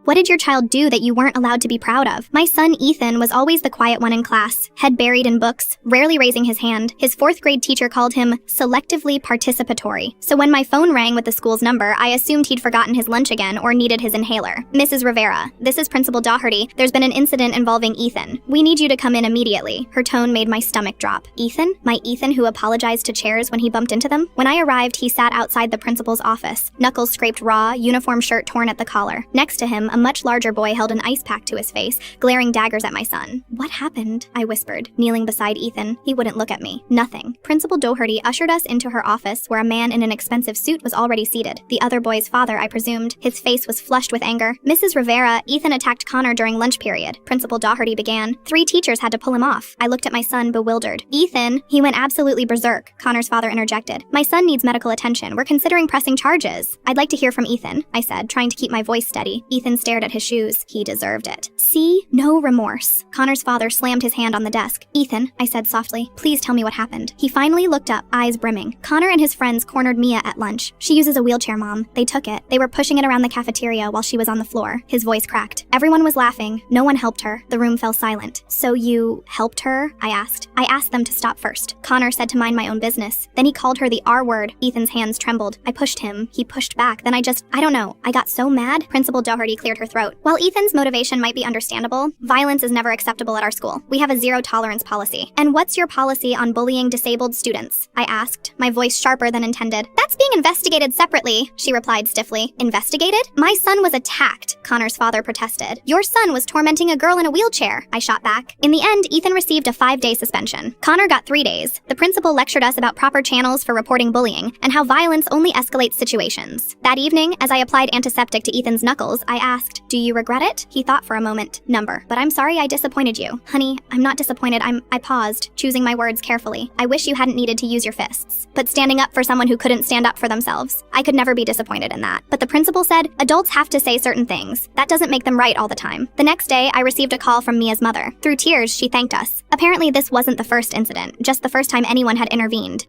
What did your child do that you weren't allowed to be proud of? My son Ethan was always the quiet one in class, head buried in books, rarely raising his hand. His fourth grade teacher called him selectively participatory. So when my phone rang with the school's number, I assumed he'd forgotten his lunch again or needed his inhaler. Mrs. Rivera, this is Principal Doherty. There's been an incident involving Ethan. We need you to come in immediately. Her tone made my stomach drop. Ethan? My Ethan who apologized to chairs when he bumped into them? When I arrived, he sat outside the principal's office, knuckles scraped raw, uniform shirt torn at the collar. Next to him, a much larger boy held an ice pack to his face, glaring daggers at my son. What happened? I whispered, kneeling beside Ethan. He wouldn't look at me. Nothing. Principal Doherty ushered us into her office where a man in an expensive suit was already seated. The other boy's father, I presumed. His face was flushed with anger. Mrs. Rivera, Ethan attacked Connor during lunch period. Principal Doherty began. 3 teachers had to pull him off. I looked at my son, bewildered. Ethan, he went absolutely berserk, Connor's father interjected. My son needs medical attention. We're considering pressing charges. I'd like to hear from Ethan, I said, trying to keep my voice steady. Ethan stared at his shoes. He deserved it. See? No remorse. Connor's father slammed his hand on the desk. Ethan, I said softly, please tell me what happened. He finally looked up, eyes brimming. Connor and his friends cornered Mia at lunch. She uses a wheelchair, Mom. They took it. They were pushing it around the cafeteria while she was on the floor. His voice cracked. Everyone was laughing. No one helped her. The room fell silent. So you helped her? I asked. I asked them to stop first. Connor said to mind my own business. Then he called her the R word. Ethan's hands trembled. I pushed him. He pushed back. Then I don't know. I got so mad. Principal Doherty cleared her throat. While Ethan's motivation might be understandable, violence is never acceptable at our school. We have a zero tolerance policy. And what's your policy on bullying disabled students? I asked, my voice sharper than intended. That's being investigated separately, she replied stiffly. Investigated? My son was attacked, Connor's father protested. Your son was tormenting a girl in a wheelchair, I shot back. In the end, Ethan received a 5-day suspension. Connor got 3 days. The principal lectured us about proper channels for reporting bullying and how violence only escalates situations. That evening, as I applied antiseptic to Ethan's knuckles, I asked, do you regret it? He thought for a moment. Number. But I'm sorry I disappointed you. Honey, I'm not disappointed. I paused, choosing my words carefully. I wish you hadn't needed to use your fists. But standing up for someone who couldn't stand up for themselves. I could never be disappointed in that. But the principal said, adults have to say certain things. That doesn't make them right all the time. The next day, I received a call from Mia's mother. Through tears, she thanked us. Apparently, this wasn't the first incident, just the first time anyone had intervened.